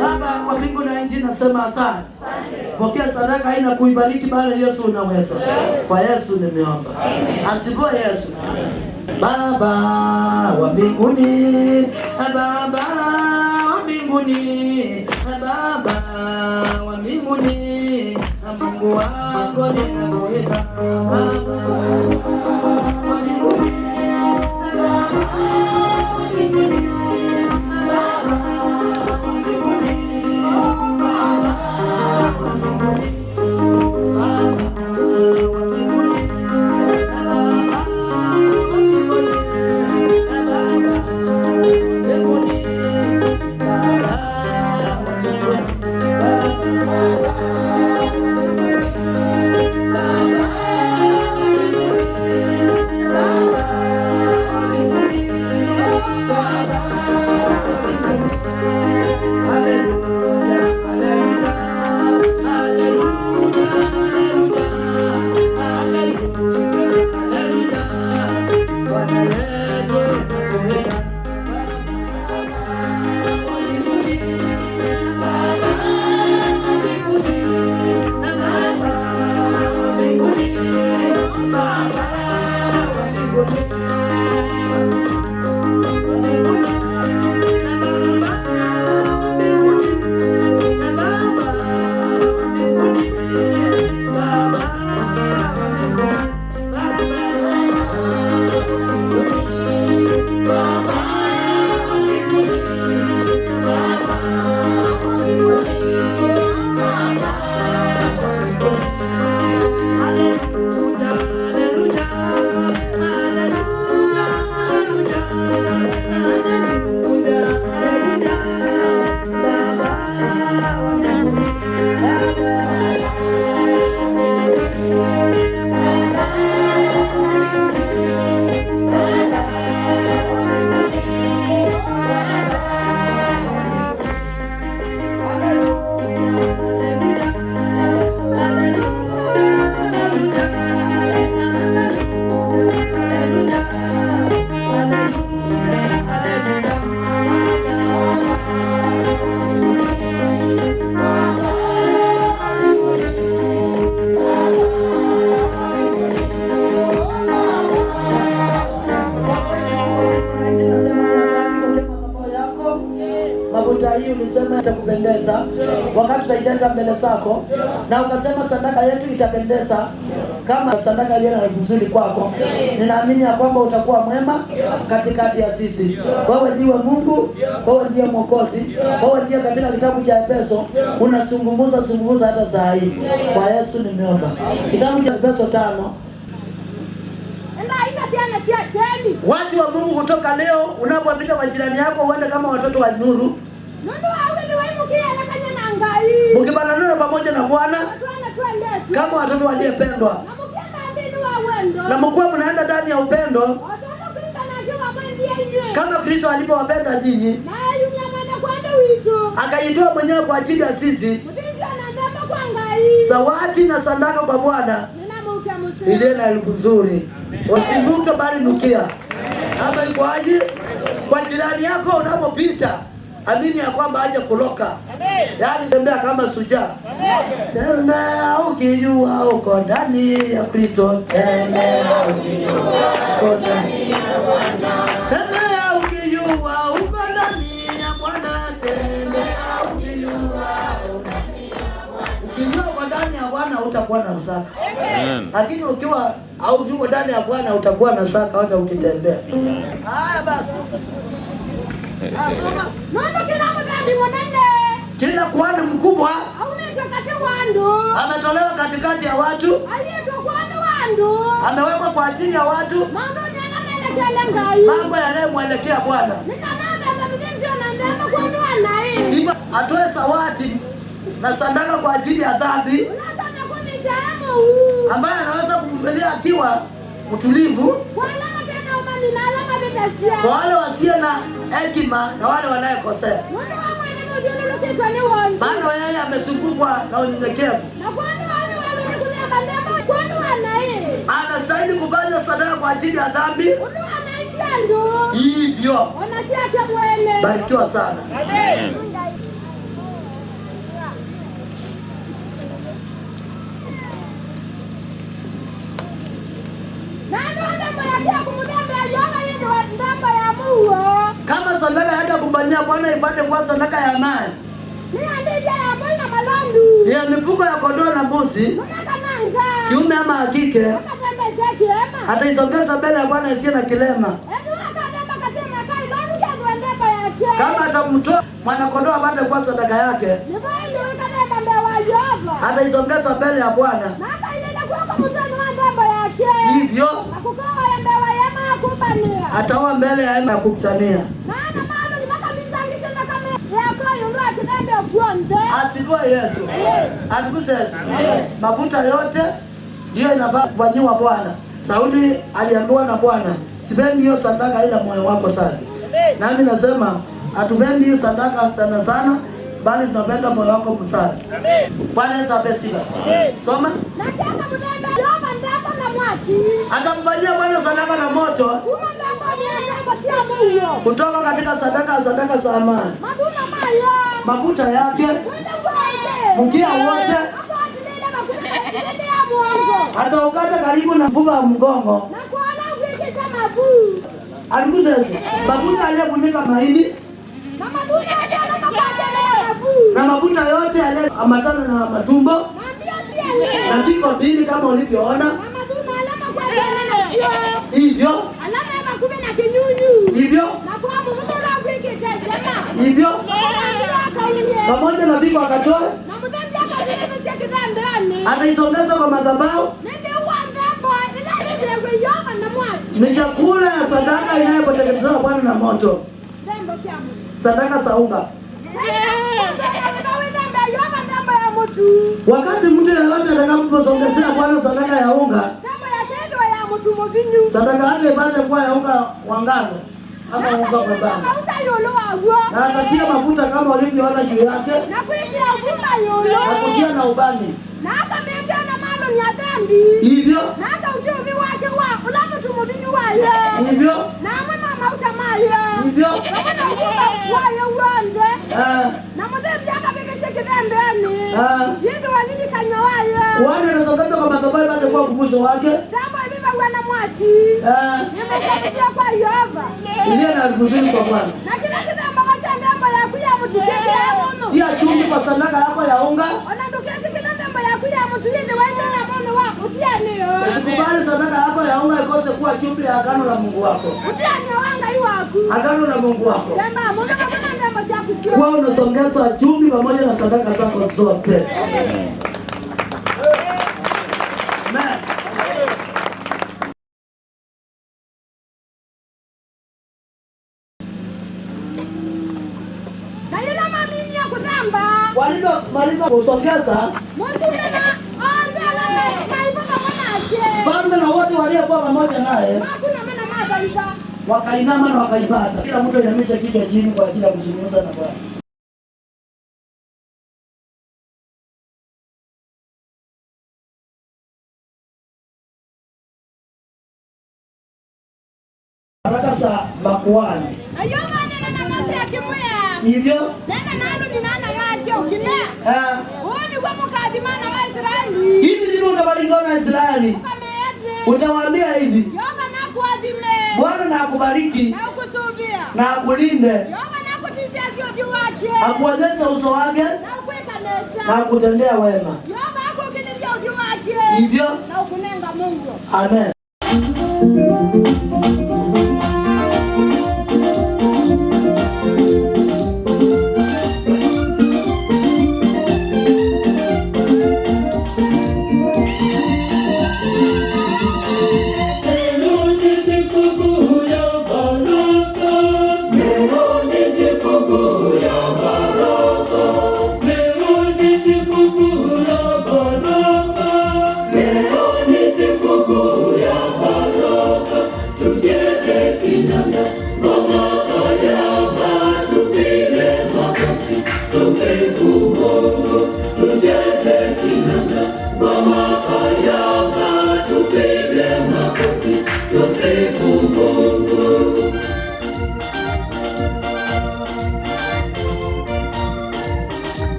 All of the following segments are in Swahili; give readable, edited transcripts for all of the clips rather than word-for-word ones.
Baba kwa mbingu na nchi nasema asante. Pokea sadaka haina kuibariki bali Yesu unaweza. Kwa Yesu nimeomba. Asifiwe Yesu. Baba wa mbinguni, Baba wa mbinguni, Baba wa mbinguni, Mungu wangu ninakuita. Baba wa mbinguni, Baba wa mbinguni, Baba wa mbinguni, Baba wa mbinguni, Baba wa mbinguni. Mafuta hii ulisema itakupendeza wakati utaileta mbele zako, na ukasema sadaka yetu itapendeza kama sadaka ile na nzuri kwako. Ninaamini ya kwamba utakuwa mwema katikati ya sisi. Wewe ndiwe Mungu, wewe ndiye Mwokozi, wewe ndiye katika kitabu cha Efeso unazungumza hata saa hii. Kwa Yesu nimeomba. Kitabu cha Efeso 5. Watu wa Mungu kutoka leo unapopita kwa jirani yako uende kama watoto wa nuru. Mkibanana pamoja na Bwana kama watoto waliopendwa. Na mkuwa mnaenda ndani ya upendo kama Kristo alipowapenda nyinyi. Akajitoa mwenyewe kwa ajili ya sisi. Zawadi na sadaka kwa Bwana ile na nzuri. Usinuke bali nukia. Hapa iko aje? Kwa jirani yako unapopita, amini ya kwamba aje kuloka. Yaani tembea kama shujaa. Tembea ukijua uko ndani ya Kristo. Tembea ukijua uko ndani ya Bwana. Tembea ukijua uko ndani ya Bwana. Tembea ukijua uko ndani ya Bwana. Ukijua uko ndani ya Bwana utakuwa na msaka. Lakini ukiwa au uko ndani ya Bwana utakuwa na saka hata ukitembea. Haya basi. Asoma. Ndio kila mdhambi mwanene. Kila kuhani mkubwa ametolewa katikati ya watu. Amewekwa kwa ajili ya watu. Mambo yanayomwelekea Bwana. Atoe zawadi na sadaka kwa ajili ya dhambi, ambaye anaweza kumbelia akiwa mtulivu, kwa wale wasio na hekima na wale wanayekosea. Bado yeye amezungukwa na unyenyekevu. Anastahili kufanya sadaka kwa ajili ya dhambi. Hivyo barikiwa sana. Bwana ipate kuwa sadaka ya amani. Ya mifugo ya kondoo na mbuzi, kiume ama kike, ataisongeza mbele ya Bwana isiye na kilema. Kama atamtoa mwana kondoo apate kuwa sadaka yake, ataisongeza mbele ya Bwana. Hivyo ataoa mbele ya hema ya kukutania. Asifiwe Yesu. Atukuzwe Yesu. Mafuta yote hiyo inafaa kufanyiwa Bwana. Sauli aliambiwa na Bwana, sipendi hiyo sadaka ila moyo wako safi. Nami nasema hatupendi hiyo sadaka sana sana, bali tunapenda moyo wako msafi. Bwana Yesu asifiwe. Soma. Atamfanyia Bwana sadaka na moto kutoka katika sadaka za amani. Mafuta yake mkia wote ataukata karibu na mfupa wa mgongo. Atukuzwe Yesu. Mafuta aliyefunika mahindi na mafuta yote yaliyoambatana na matumbo na viko mbili kama ulivyoona hivyo pamoja na viko akatoa, ataisongeza kwa madhabahu. Ni chakula ya sadaka inayoteketezwa Bwana na moto, sadaka za unga. Wakati mtu yeyote atakaposongezea Bwana sadaka ya unga, sadaka yake ipate kuwa ya unga wa ngano ama unga mwembamba, na akatia mafuta kama ulivyoona juu yake, na kutia na ubani hivyo Bwana anasogeza kwa madhabahu ipate kuwa ukumbusho wake. Iliyo na kuzuri kwa Bwana. Tia chumvi kwa sadaka yako ya unga. Usikubali sadaka yako ya unga ikose kuwa chumvi ya agano la Mungu wako. Agano la Mungu wako. Kwa unasongeza chumvi pamoja na sadaka zako zote. Amen. Walipomaliza kusongeza, mfalme na wote waliokuwa pamoja naye wakainama na wakaibata. Kila mtu ainamisha kichwa chini kwa ajili ya kuzungumza na Bwana. Baraka za makuhani. Hivyo hivi ndivyo utabalingana na Israeli. Utawaambia hivi, Bwana na akubariki na akulinde, akuonyeshe uso wake na akutendea wema. Hivyo amen.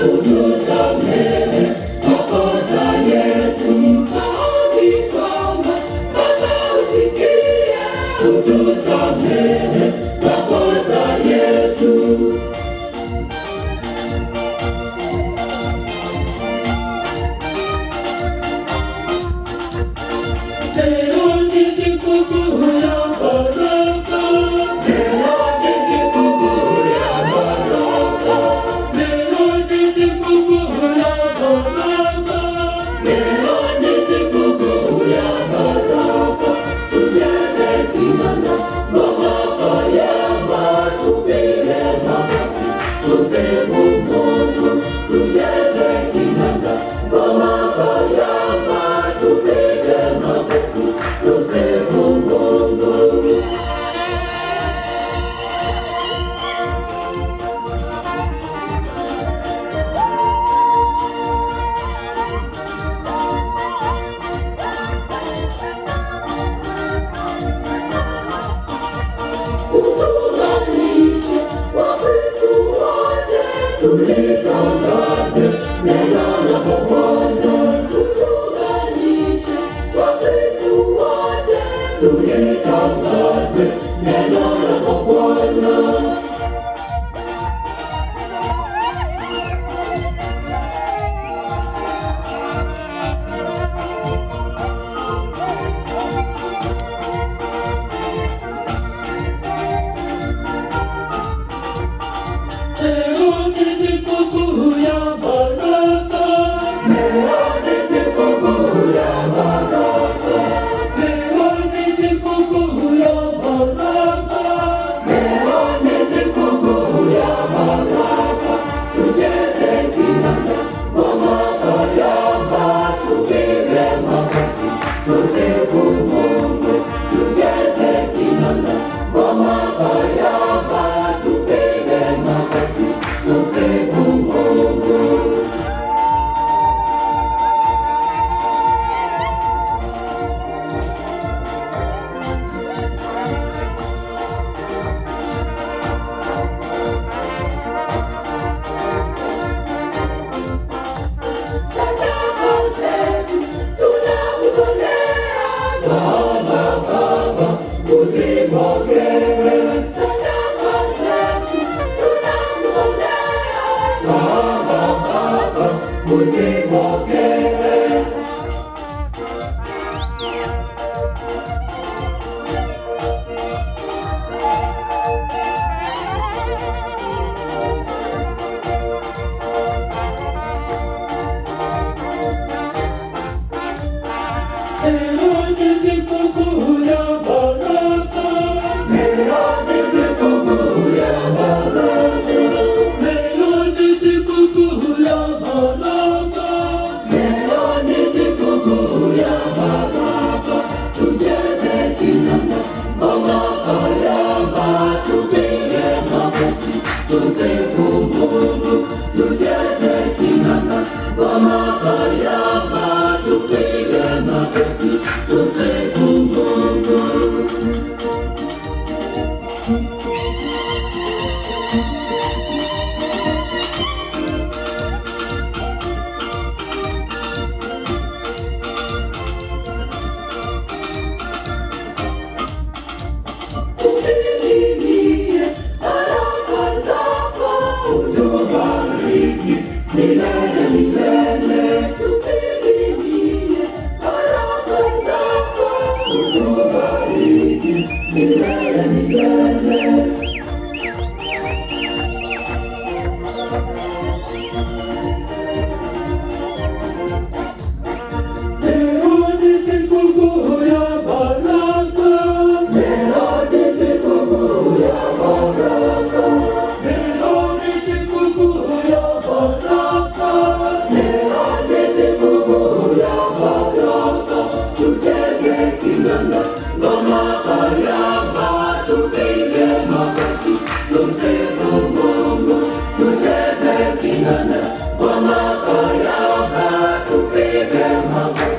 utusamehe makosa yetu, maombi kwamba Baba usikie, utusamehe makosa yetu. Leo ni sikukuu ya baraka, leo ni sikukuu ya baraka, leo ni sikukuu ya baraka, leo ni sikukuu ya baraka. Tucheze kinanda, ngoma kayamba, tupige makofi, tusifu Mungu. Tucheze kinanda, ngoma kayamba, tupige makofi, tusifu Mungu. Utuunganishe Wakristo wote, tulitangaze neno lako Bwana. Utuunganishe Wakristo wote, tulitangaze neno lako Bwana. Leo ni sikukuu ya baraka, leo ni sikukuu ya baraka, leo ni sikukuu ya baraka, leo ni sikukuu ya baraka. Tucheze kinanda, ngoma kayamba, tupige makofi, tusifu Mungu. Tucheze kinanda, ngoma kayamba, tupige makofi, tusifu Mungu. Sadaka zetu tunakutolea Baba, uzipokee. Sadaka zetu tunakutolea Baba, uzipokee. Leo ni sikukuu ya baraka, leo ni sikukuu ya baraka, leo ni sikukuu ya baraka, leo ni sikukuu ya baraka. Tucheze kinanda, ngoma kayamba, tupige makofi, tusifu Mungu. Tucheze kinanda, ngoma kayamba, tupige makofi, tusifu Mungu. Tusilimie baraka zako, utubariki milele milele. Tusilimie baraka zako, utubariki milele milele. Leo ni sikukuu ya baraka, leo ni sikukuu ya baraka, leo ni sikukuu ya baraka, leo ni sikukuu ya baraka. Tucheze kinanda, ngoma kayamba, tupige makofi, tumsifu Mungu. Tucheze kinanda, ngoma kayamba, tupige makofi.